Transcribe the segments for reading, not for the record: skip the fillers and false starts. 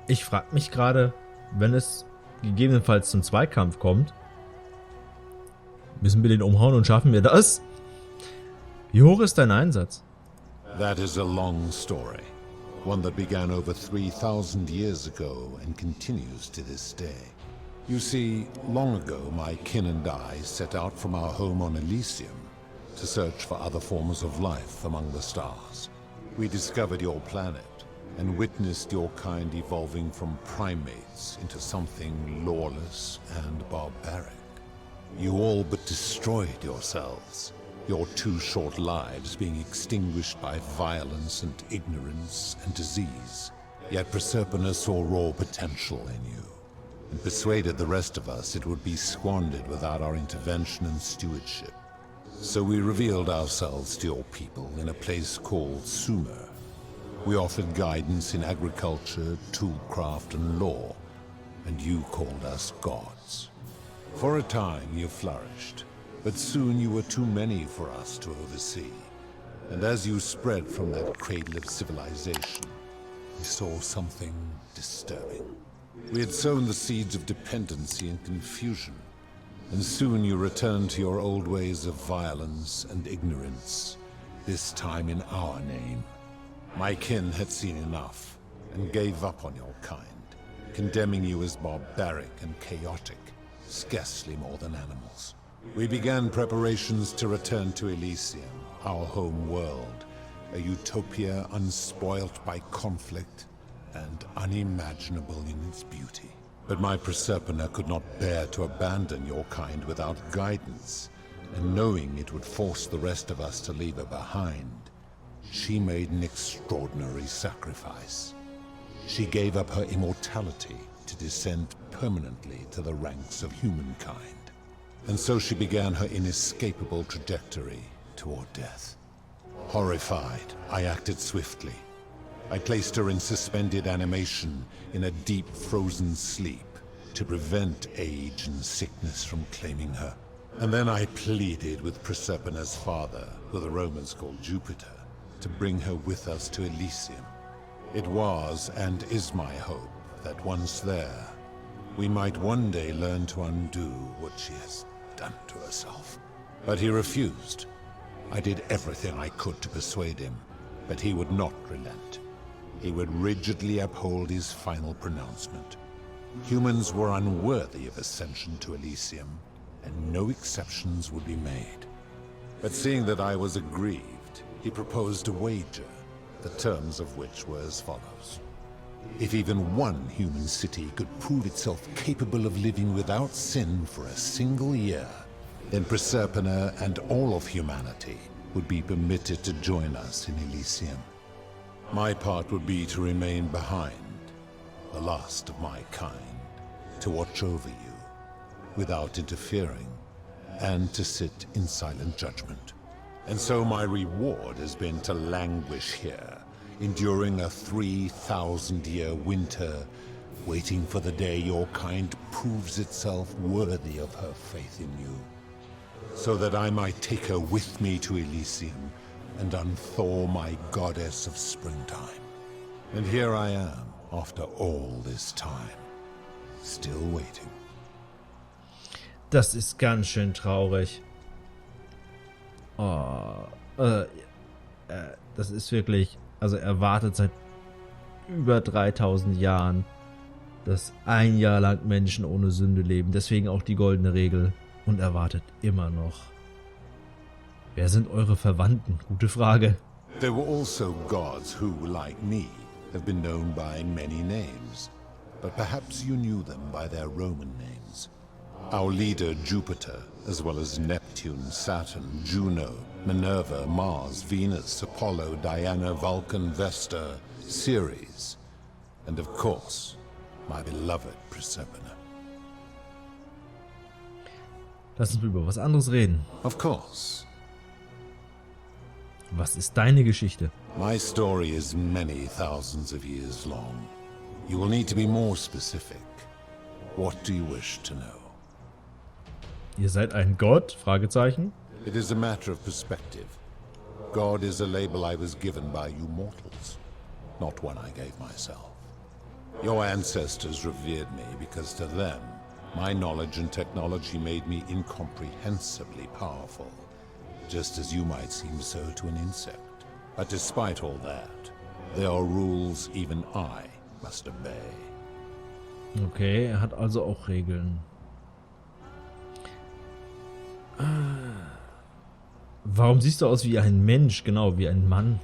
Ich frage mich gerade, wenn es gegebenenfalls zum Zweikampf kommt, müssen wir den umhauen und schaffen wir das? Wie hoch ist dein Einsatz? That is a long story. One that began over 3,000 years ago and continues to this day. You see, long ago my kin and I set out from our home on Elysium to search for other forms of life among the stars. We discovered your planet and witnessed your kind evolving from primates into something lawless and barbaric. You all but destroyed yourselves, your 2 short lives being extinguished by violence and ignorance and disease. Yet Proserpina saw raw potential in you, and persuaded the rest of us it would be squandered without our intervention and stewardship. So we revealed ourselves to your people in a place called Sumer. We offered guidance in agriculture, toolcraft, and law, and you called us gods. For a time you flourished, but soon you were too many for us to oversee. And as you spread from that cradle of civilization, we saw something disturbing. We had sown the seeds of dependency and confusion, and soon you returned to your old ways of violence and ignorance, this time in our name. My kin had seen enough, and gave up on your kind, condemning you as barbaric and chaotic, scarcely more than animals. We began preparations to return to Elysium, our home world, a utopia unspoilt by conflict and unimaginable in its beauty. But my Proserpina could not bear to abandon your kind without guidance, and knowing it would force the rest of us to leave her behind, she made an extraordinary sacrifice. She gave up her immortality to descend permanently to the ranks of humankind. And so she began her inescapable trajectory toward death. Horrified, I acted swiftly. I placed her in suspended animation in a deep frozen sleep to prevent age and sickness from claiming her. And then I pleaded with Proserpina's father, who the Romans called Jupiter, to bring her with us to Elysium. It was and is my hope that once there, we might one day learn to undo what she has done to herself. But he refused. I did everything I could to persuade him, but he would not relent. He would rigidly uphold his final pronouncement. Humans were unworthy of ascension to Elysium, and no exceptions would be made. But seeing that I was aggrieved, he proposed a wager, the terms of which were as follows. If even one human city could prove itself capable of living without sin for a single year, then Proserpina and all of humanity would be permitted to join us in Elysium. My part would be to remain behind, the last of my kind, to watch over you, without interfering, and to sit in silent judgment. And so my reward has been to languish here, enduring a 3,000-year winter, waiting for the day your kind proves itself worthy of her faith in you, so that I might take her with me to Elysium and unthaw my goddess of springtime. And here I am, after all this time, still waiting. Das ist ganz schön traurig. Oh, das ist wirklich, also er wartet seit über 3000 Jahren, dass ein Jahr lang Menschen ohne Sünde leben. Deswegen auch die goldene Regel. Und er wartet immer noch. Wer sind eure Verwandten? Gute Frage. There were also gods who, like me, have been known by many names. But perhaps you knew them by their Roman names. Our leader Jupiter, as well as Neptune, Saturn, Juno, Minerva, Mars, Venus, Apollo, Diana, Vulcan, Vesta, Ceres, and of course, my beloved Proserpina. Lass uns über was anderes reden. Of course. Was ist deine Geschichte? My story is many thousands of years long. You will need to be more specific. What do you wish to know? Ihr seid ein Gott? Fragezeichen. It is a matter of perspective. God is a label I was given by you mortals, not one I gave myself. Your ancestors revered me because to them, my knowledge and technology made me incomprehensibly powerful, just as you might seem so to an insect. But despite all that, there are rules even I must obey. Okay, er hat also auch Regeln. Warum siehst du aus wie ein Mensch, genau, wie ein Mann?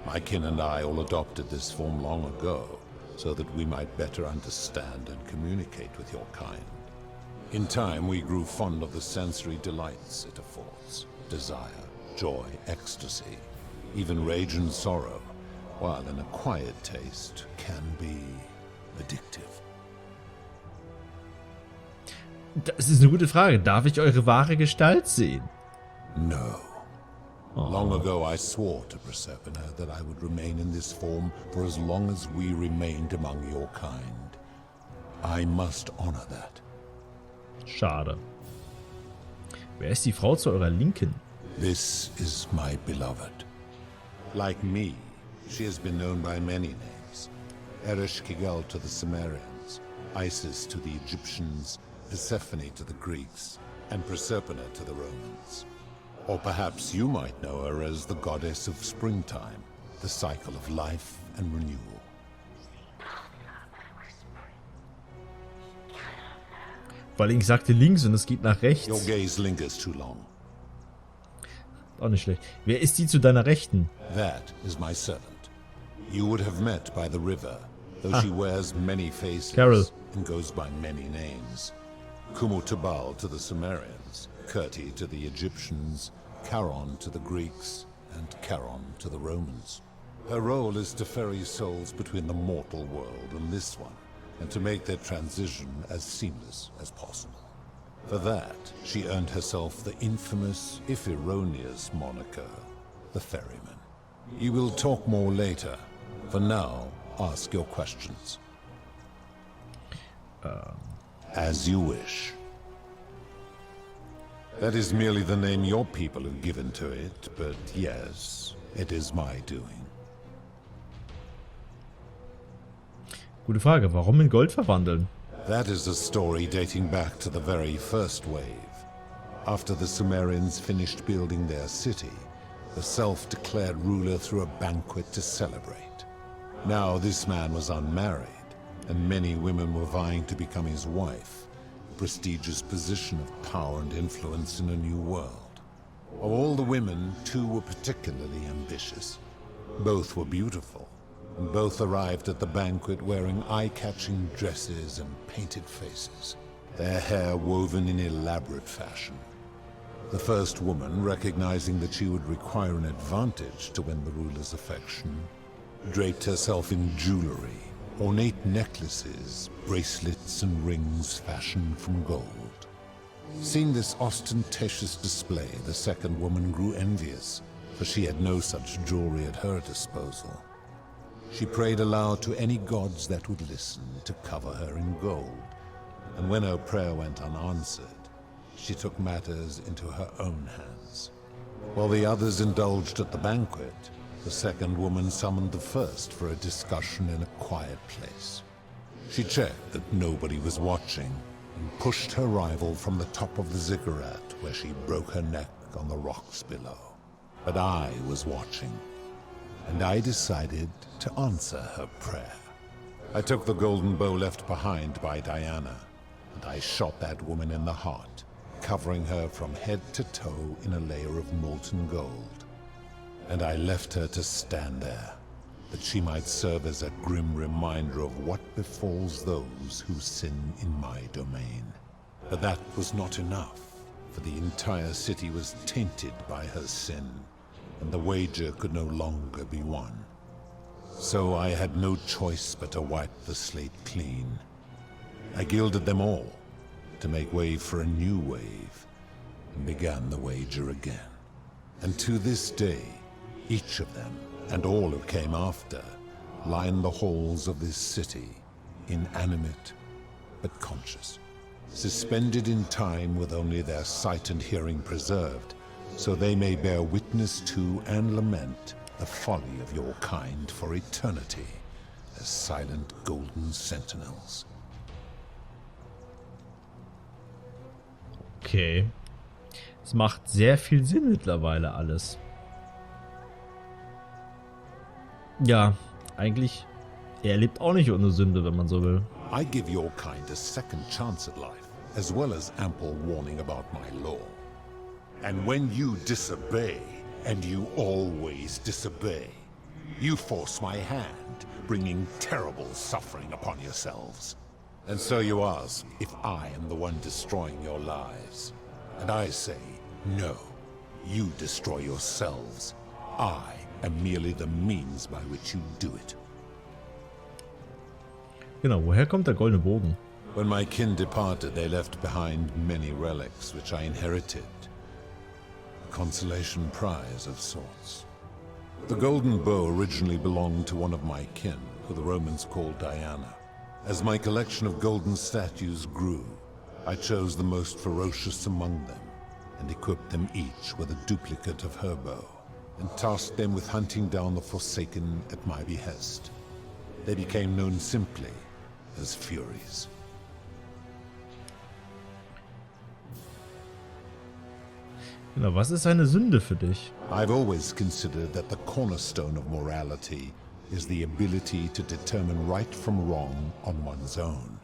My kin and I all adopted this form long ago, so that we might better understand and communicate with your kind. In time, we grew fond of the sensory delights it affords. Desire, joy, ecstasy, even rage and sorrow, while an acquired taste can be addictive. Das ist eine gute Frage. Darf ich eure wahre Gestalt sehen? No. Long ago I swore to Proserpina that I would remain in this form for as long as we remained among your kind. I must honor that. Schade. Wer ist die Frau zu eurer Linken? This is my beloved. Like me, she has been known by many names. Ereshkigal to the Sumerians, Isis to the Egyptians, Persephone to the Greeks, and Proserpina to the Romans. Or perhaps you might know her as the goddess of springtime, the cycle of life and renewal. Weil ich sagte links und es geht nach rechts. Your gaze lingers too long. Auch nicht schlecht. Wer ist die zu deiner Rechten? That is my servant. You would have met by the river, though she wears many faces Carol. and goes by many names. Kumutubal to the Sumerians, Kirti to the Egyptians, Charon to the Greeks, and Charon to the Romans. Her role is to ferry souls between the mortal world and this one, and to make their transition as seamless as possible. For that, she earned herself the infamous, if erroneous, moniker, the Ferryman. You will talk more later. For now, ask your questions. As you wish. That is merely the name your people have given to it, but yes, it is my doing. Gute Frage. Warum in Gold verwandeln? That is a story dating back to the very first wave. After the Sumerians finished building their city, the self-declared ruler threw a banquet to celebrate. Now this man was unmarried, and many women were vying to become his wife, a prestigious position of power and influence in a new world. Of all the women, 2 were particularly ambitious. Both were beautiful, and both arrived at the banquet wearing eye-catching dresses and painted faces, their hair woven in elaborate fashion. The first woman, recognizing that she would require an advantage to win the ruler's affection, draped herself in jewelry, ornate necklaces, bracelets, and rings fashioned from gold. Seeing this ostentatious display, the second woman grew envious, for she had no such jewelry at her disposal. She prayed aloud to any gods that would listen to cover her in gold, and when her prayer went unanswered, she took matters into her own hands. While the others indulged at the banquet, the second woman summoned the first for a discussion in a quiet place. She checked that nobody was watching and pushed her rival from the top of the ziggurat, where she broke her neck on the rocks below. But I was watching, and I decided to answer her prayer. I took the golden bow left behind by Diana, and I shot that woman in the heart, covering her from head to toe in a layer of molten gold. And I left her to stand there, that she might serve as a grim reminder of what befalls those who sin in my domain. But that was not enough, for the entire city was tainted by her sin, and the wager could no longer be won. So I had no choice but to wipe the slate clean. I gilded them all, to make way for a new wave, and began the wager again. And to this day, each of them, and all who came after, line the halls of this city, inanimate but conscious, suspended in time with only their sight and hearing preserved, so they may bear witness to and lament the folly of your kind for eternity, as silent golden sentinels. Okay. Es macht sehr viel Sinn mittlerweile alles. Ja, eigentlich, er lebt auch nicht ohne Sünde, wenn man so will. I give your kind a second chance at life, as well as ample warning about my law. And when you disobey, and you always disobey, you force my hand, bringing terrible suffering upon yourselves. And so you ask if I am the one destroying your lives. And I say, no, you destroy yourselves. I am merely the means by which you do it. Genau, woher kommt der goldene Bogen? When my kin departed, they left behind many relics which I inherited. A consolation prize of sorts. The golden bow originally belonged to one of my kin, who the Romans called Diana. As my collection of golden statues grew, I chose the most ferocious among them, and equipped them each with a duplicate of her bow, and tasked them with hunting down the Forsaken at my behest. They became known simply as Furies. Genau, was ist eine Sünde für dich? I've always considered that the cornerstone of morality is the ability to determine right from wrong on one's own.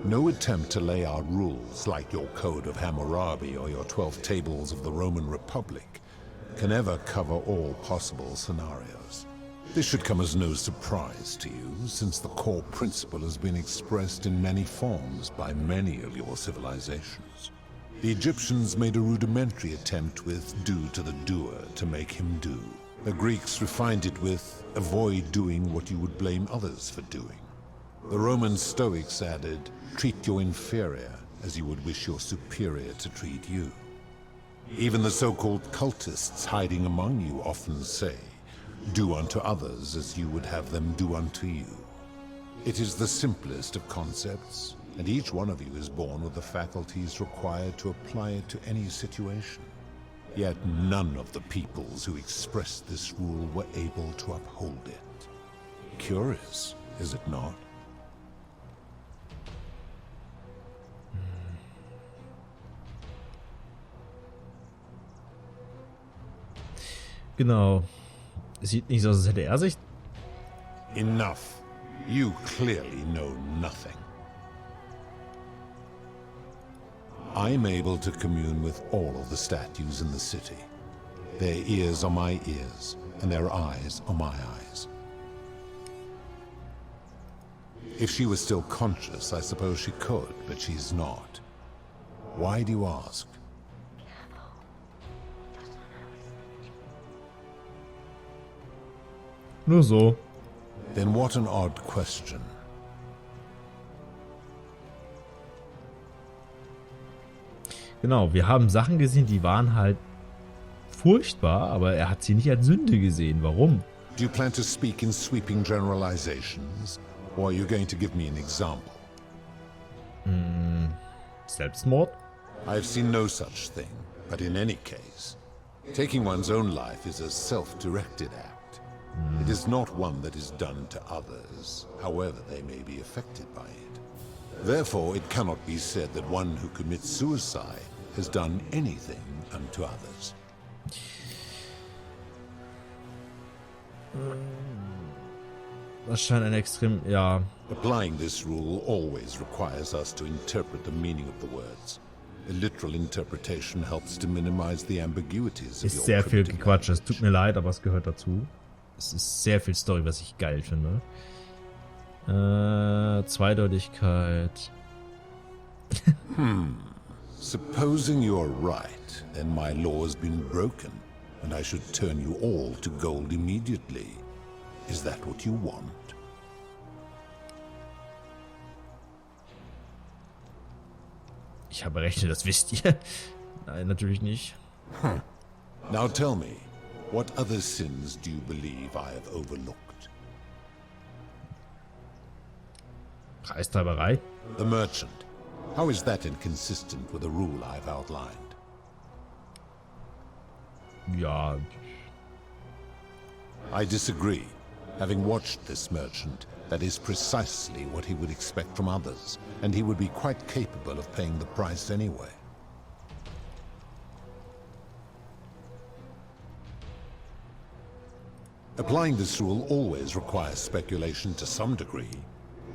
No attempt to lay out rules like your Code of Hammurabi or your 12 Tables of the Roman Republic can ever cover all possible scenarios. This should come as no surprise to you, since the core principle has been expressed in many forms by many of your civilizations. The Egyptians made a rudimentary attempt with do to the doer to make him do. The Greeks refined it with avoid doing what you would blame others for doing. The Roman Stoics added, treat your inferior as you would wish your superior to treat you. Even the so-called cultists hiding among you often say, do unto others as you would have them do unto you. It is the simplest of concepts, and each one of you is born with the faculties required to apply it to any situation. Yet none of the peoples who expressed this rule were able to uphold it. Curious, is it not? Genau. Es sieht nicht so aus, als hätte er sich... Enough. You clearly know nothing. I'm able to commune with all of the statues in the city. Their ears are my ears, and their eyes are my eyes. If she was still conscious, I suppose she could, but she's not. Why do you ask? Nur so. Then what an odd question. Genau, wir haben Sachen gesehen, die waren halt furchtbar, aber er hat sie nicht als Sünde gesehen. Warum? Do you plan to speak in sweeping generalizations, or are you going to give me an example? Selbstmord? I've seen no such thing, but in any case, taking one's own life is a self-directed act. It is not one that is done to others, however they may be affected by it. Therefore, it cannot be said that one who commits suicide has done anything unto others. Das scheint ein extrem... ja... Applying this rule always requires us to interpret the meaning of the words. A literal interpretation helps to minimize the ambiguities of Ist your sehr viel cryptic Gequatsch. Es tut mir leid, aber es gehört dazu. Es ist sehr viel Story, was ich geil finde. Zweideutigkeit. Supposing you're right, then my law has been broken, and I should turn you all to gold immediately. Is that what you want? Ich habe Rechte, das wisst ihr. Nein, natürlich nicht. Now tell me, what other sins do you believe I have overlooked? Preistreiberei? The merchant. How is that inconsistent with the rule I've outlined? Ja. I disagree. Having watched this merchant, that is precisely what he would expect from others, and he would be quite capable of paying the price anyway. Applying this rule always requires speculation to some degree.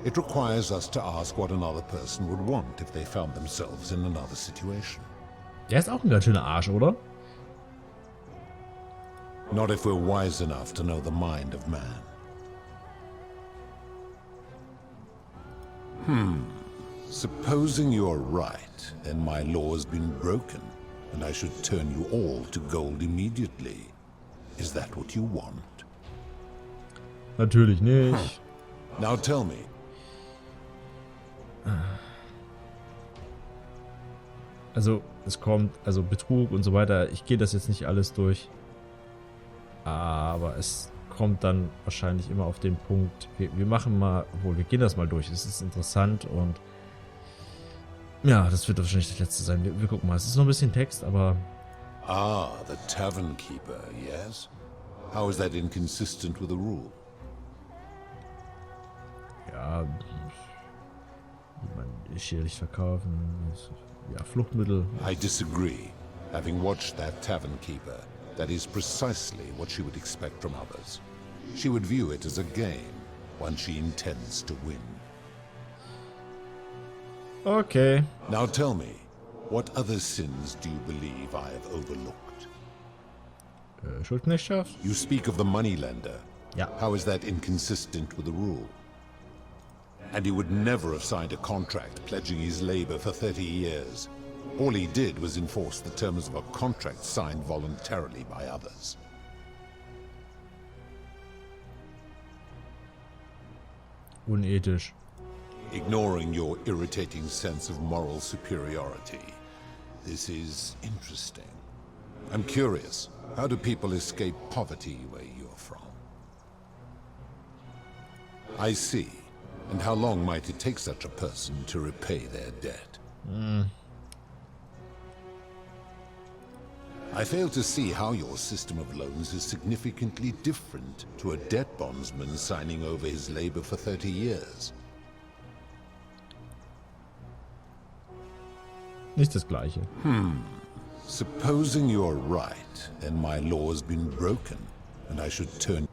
It requires us to ask what another person would want if they found themselves in another situation. Der ist auch ein ganz schöner Arsch, oder? Not if we're wise enough to know the mind of man. Supposing you're right, then my law has been broken, and I should turn you all to gold immediately. Is that what you want? Natürlich nicht. Now tell me. Also, es kommt, also Betrug und so weiter. Ich gehe das jetzt nicht alles durch. Aber es kommt dann wahrscheinlich immer auf den Punkt. Wir machen mal, obwohl wir gehen das mal durch. Es ist interessant und ja, das wird wahrscheinlich das letzte sein. Wir gucken mal. Es ist noch ein bisschen Text, aber. Ah, the tavern keeper, yes? How is that inconsistent with the rule? Ja, man schädlich verkaufen. Ja, Fluchtmittel. I disagree. Having watched that tavern keeper, that is precisely what she would expect from others. She would view it as a game, one she intends to win. Okay. Now tell me, what other sins do you believe I have overlooked? Schuldknechtschaft? You speak of the moneylender. Ja. How is that inconsistent with the rule? And he would never have signed a contract pledging his labor for 30 years. All he did was enforce the terms of a contract signed voluntarily by others. Unethisch. Ignoring your irritating sense of moral superiority. This is interesting. I'm curious, how do people escape poverty where you're from? I see. And how long might it take such a person to repay their debt? I fail to see how your system of loans is significantly different to a debt bondsman signing over his labor for 30 years. Nicht das Gleiche. Supposing you're right, then my law has been broken, and I should turn...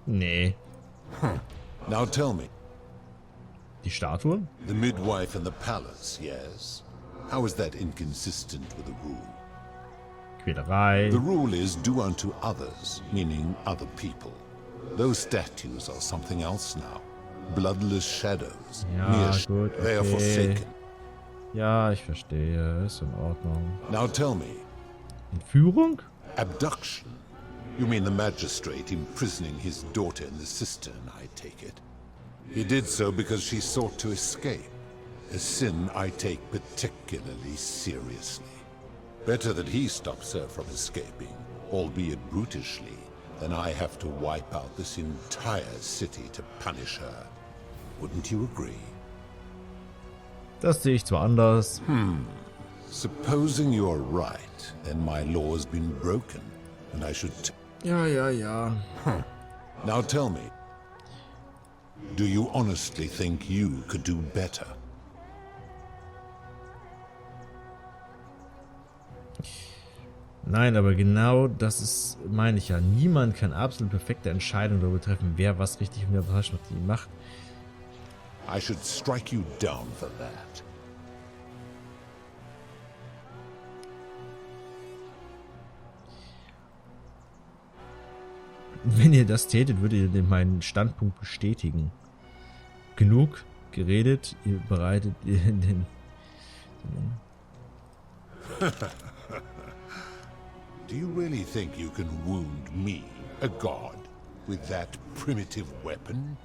Nee. Now tell me, Die Statue? the midwife in the palace, yes? How is that inconsistent with the rule? Quälerei. The rule is do unto others, meaning other people. Those statues are something else now. Bloodless shadows. Ja, Mere gut, They are okay. forsaken. Ja, ich verstehe. Ist in Ordnung. Now tell me, Entführung? abduction? You mean the magistrate imprisoning his daughter in the cistern, I take it? He did so because she sought to escape. A sin I take particularly seriously. Better that he stops her from escaping, albeit brutishly, than I have to wipe out this entire city to punish her. Wouldn't you agree? Das sehe ich zwar anders. Supposing you're right, then my law has been broken, and I should... Ja. Now tell me, do you honestly think you could do better? Nein, aber genau das ist, meine ich ja. Niemand kann absolut perfekte Entscheidungen darüber treffen, wer was richtig und wer was richtig macht. I should strike you down for that. Wenn ihr das tätet, würdet ihr meinen Standpunkt bestätigen. Genug geredet, ihr bereitet den... Do you really think you can wound me, a god, with that primitive weapon?